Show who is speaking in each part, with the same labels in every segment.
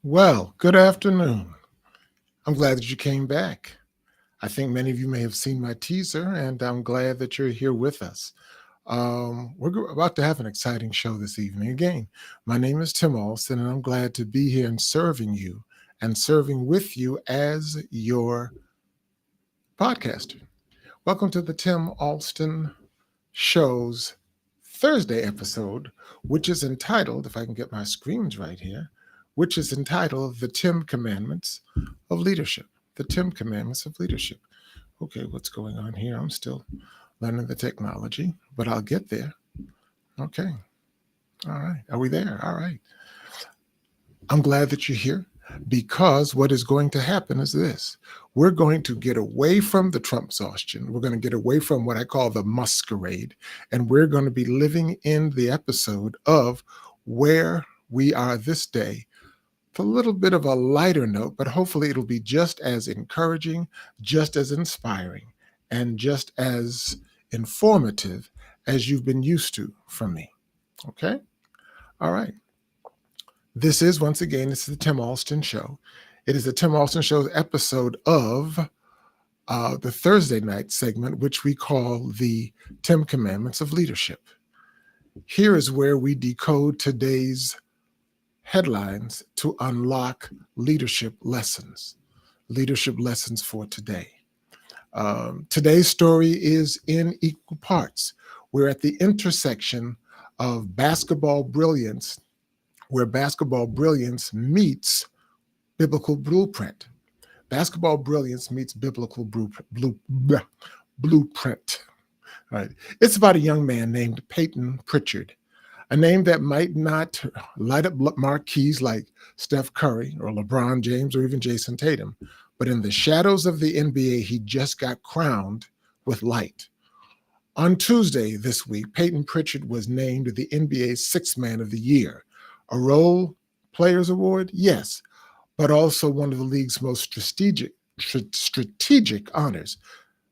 Speaker 1: Well, good afternoon. I'm glad that you came back. I think many of you may have seen my teaser, and I'm glad that you're here with us. We're about to have an exciting show this evening. Again, my name is Tim Alston, and I'm glad to be here and serving you and serving with you as your podcaster. Welcome to the Tim Alston Show's Thursday episode, which is entitled, if I can get my screens right here, which is entitled The 10 Commandments of Leadership. The 10 Commandments of Leadership. Okay, what's going on here? I'm still learning the technology, but I'll get there. Okay. All right. Are we there? All right. I'm glad that you're here because what is going to happen is this. We're going to get away from the Trump exhaustion. We're going to get away from what I call the masquerade, and we're going to be living in the episode of where we are this day. With a little bit of a lighter note, but hopefully it'll be just as encouraging, just as inspiring, and just as informative as you've been used to from me. Okay? All right. This is, once again, this is the Tim Alston Show. It is the Tim Alston Show's episode of the Thursday night segment, which we call the 10 Commandments of Leadership. Here is where we decode today's headlines to unlock leadership lessons for today. Today's story is in equal parts. We're at the intersection of basketball brilliance, where basketball brilliance meets biblical blueprint. Basketball brilliance meets biblical blueprint. All right. It's about a young man named Peyton Pritchard, a name that might not light up marquees like Steph Curry or LeBron James or even Jason Tatum, but in the shadows of the NBA, he just got crowned with light. On Tuesday this week, Peyton Pritchard was named the NBA's Sixth Man of the Year. A Role Players Award? Yes, but also one of the league's most strategic honors,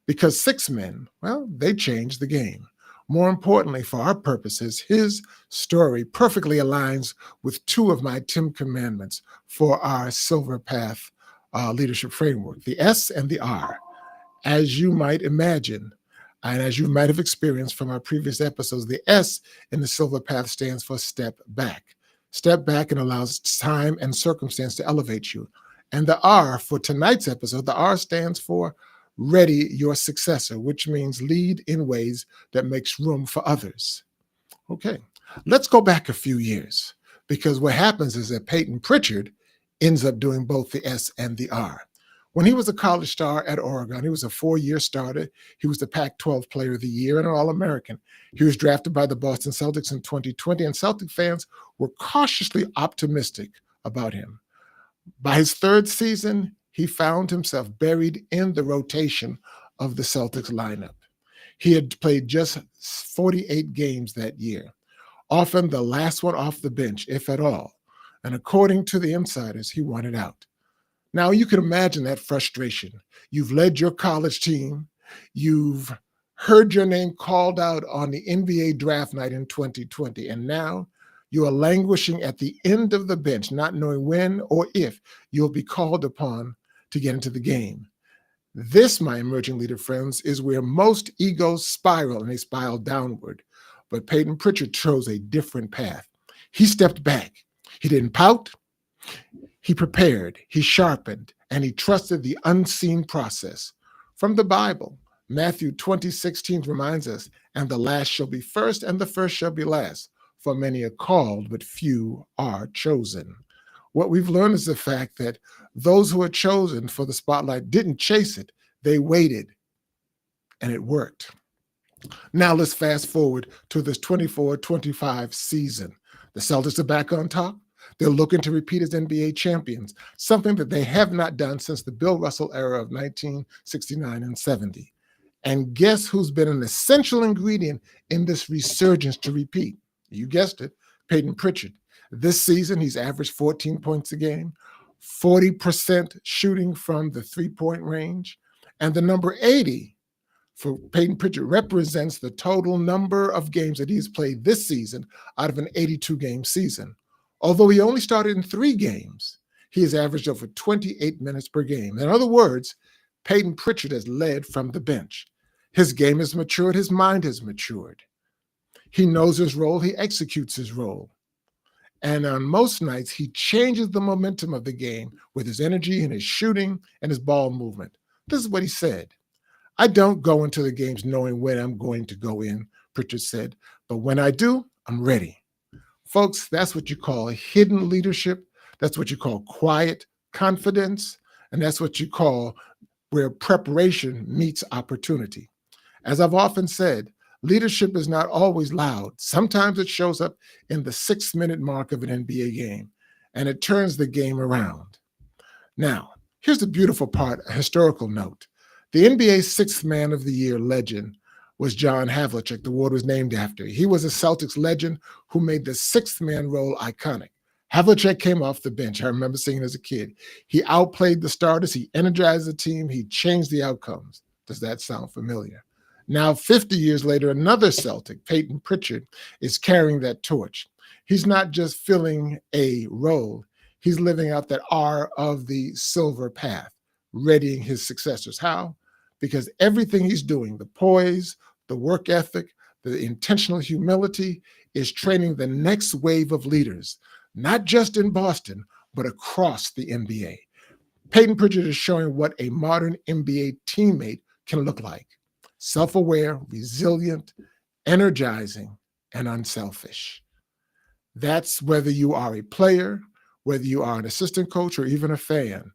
Speaker 1: because six men, well, they changed the game. More importantly, for our purposes, his story perfectly aligns with two of my 10 commandments for our Silver Path leadership framework, the S and the R. As you might imagine, and as you might have experienced from our previous episodes, the S in the Silver Path stands for step back. Step back and allows time and circumstance to elevate you. And the R for tonight's episode, the R stands for ready your successor, which means lead in ways that makes room for others. Okay, let's go back a few years, because what happens is that Peyton Pritchard ends up doing both the S and the R. When he was a college star at Oregon, he was a 4-year starter. He was the Pac-12 Player of the Year and an All-American. He was drafted by the Boston Celtics in 2020, and Celtic fans were cautiously optimistic about him. By his third season, he found himself buried in the rotation of the Celtics lineup. He had played just 48 games that year, often the last one off the bench, if at all. And according to the insiders, he wanted out. Now, you can imagine that frustration. You've led your college team. You've heard your name called out on the NBA draft night in 2020, and now you are languishing at the end of the bench, not knowing when or if you'll be called upon to get into the game. This, my emerging leader friends, is where most egos spiral, and they spiral downward. But Peyton Pritchard chose a different path. He stepped back. He didn't pout. He prepared, he sharpened, and he trusted the unseen process. From the Bible, Matthew 20:16 reminds us, and the last shall be first, and the first shall be last. For many are called, but few are chosen. What we've learned is the fact that those who are chosen for the spotlight didn't chase it, they waited, and it worked. Now let's fast forward to this 24-25 season. The Celtics are back on top. They're looking to repeat as NBA champions, something that they have not done since the Bill Russell era of 1969 and 70. And guess who's been an essential ingredient in this resurgence to repeat? You guessed it, Peyton Pritchard. This season, he's averaged 14 points a game, 40% shooting from the three-point range, and the number 80 for Peyton Pritchard represents the total number of games that he's played this season out of an 82-game season. Although he only started in 3 games, He has averaged over 28 minutes per game. In other words, Peyton Pritchard has led from the bench. His game has matured. His mind has matured. He knows his role. He executes his role. And on most nights, he changes the momentum of the game with his energy and his shooting and his ball movement. This is what he said. I don't go into the games knowing when I'm going to go in, Pritchard said, but when I do, I'm ready. Folks, that's what you call hidden leadership. That's what you call quiet confidence. And that's what you call where preparation meets opportunity. As I've often said, leadership is not always loud. Sometimes it shows up in the 6-minute mark of an NBA game, and it turns the game around. Now, here's the beautiful part, a historical note. The NBA Sixth Man of the Year legend was John Havlicek. The award was named after. He was a Celtics legend who made the sixth man role iconic. Havlicek came off the bench. I remember seeing it as a kid. He outplayed the starters. He energized the team. He changed the outcomes. Does that sound familiar? Now, 50 years later, another Celtic, Peyton Pritchard, is carrying that torch. He's not just filling a role. He's living out that R of the silver path, readying his successors. How? Because everything he's doing, the poise, the work ethic, the intentional humility, is training the next wave of leaders, not just in Boston, but across the NBA. Peyton Pritchard is showing what a modern NBA teammate can look like. Self-aware, resilient, energizing, and unselfish. That's whether you are a player, whether you are an assistant coach, or even a fan,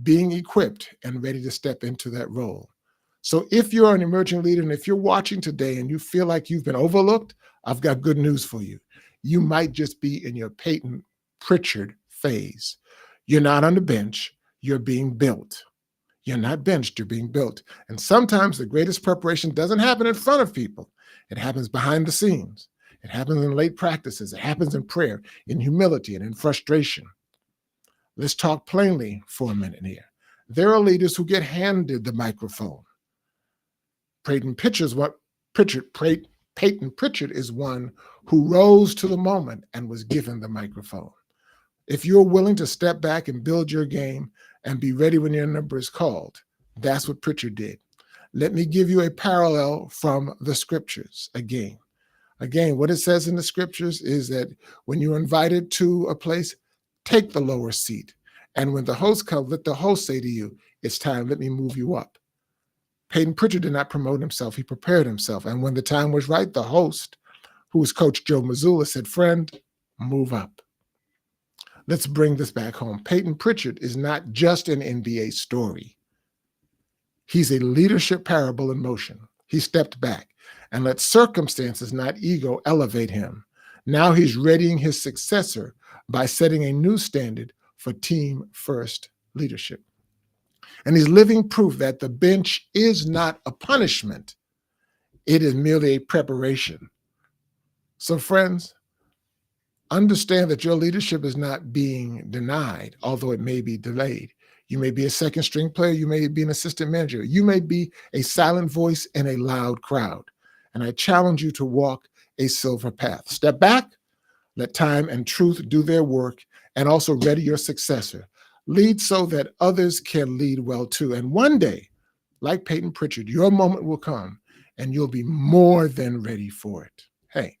Speaker 1: being equipped and ready to step into that role. So if you're an emerging leader, and if you're watching today and you feel like you've been overlooked, I've got good news for you. You might just be in your Peyton Pritchard phase. You're not on the bench, you're being built. You're not benched, you're being built. And sometimes the greatest preparation doesn't happen in front of people. It happens behind the scenes. It happens in late practices. It happens in prayer, in humility, and in frustration. Let's talk plainly for a minute here. There are leaders who get handed the microphone. Peyton Pritchard is one who rose to the moment and was given the microphone. If you're willing to step back and build your game and be ready when your number is called, that's what Pritchard did. Let me give you a parallel from the scriptures again. Again, what it says in the scriptures is that when you're invited to a place, take the lower seat. And when the host comes, let the host say to you, it's time, let me move you up. Peyton Pritchard did not promote himself. He prepared himself. And when the time was right, the host, who was Coach Joe Mazzulla, said, friend, move up. Let's bring this back home. Peyton Pritchard is not just an NBA story. He's a leadership parable in motion. He stepped back and let circumstances, not ego, elevate him. Now he's readying his successor by setting a new standard for team-first leadership. And he's living proof that the bench is not a punishment. It is merely a preparation. So friends, understand that your leadership is not being denied, although it may be delayed. You may be a second string player. You may be an assistant manager. You may be a silent voice in a loud crowd. And I challenge you to walk a silver path. Step back, let time and truth do their work, and also ready your successor. Lead so that others can lead well too. And one day, like Peyton Pritchard, your moment will come and you'll be more than ready for it. Hey,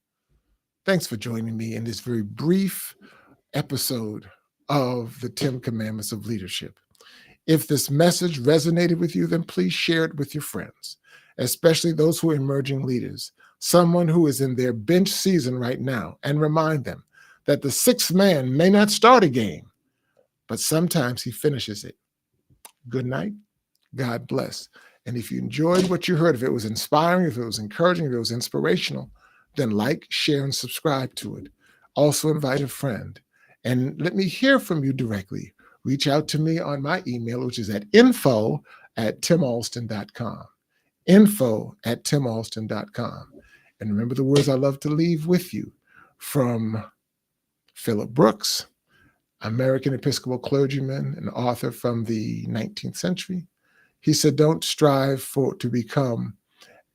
Speaker 1: thanks for joining me in this very brief episode of the 10 Commandments of Leadership. If this message resonated with you, then please share it with your friends, especially those who are emerging leaders, someone who is in their bench season right now, and remind them that the sixth man may not start a game, but sometimes he finishes it. Good night. God bless. And if you enjoyed what you heard, if it was inspiring, if it was encouraging, if it was inspirational, then like, share, and subscribe to it. Also invite a friend. And let me hear from you directly. Reach out to me on my email, which is at info@timalston.com. info@timalston.com. And remember the words I love to leave with you from Philip Brooks, American Episcopal clergyman and author from the 19th century. He said, don't strive to become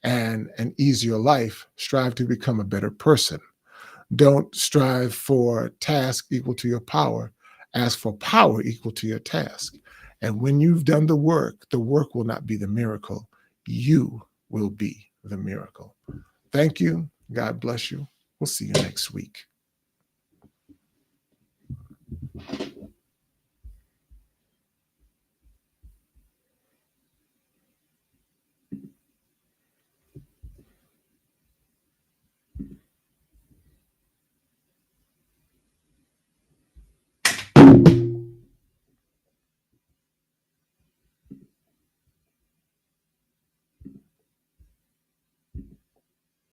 Speaker 1: an easier life, strive to become a better person. Don't strive for task equal to your power. Ask for power equal to your task. And when you've done the work will not be the miracle. You will be the miracle. Thank you. God bless you. We'll see you next week.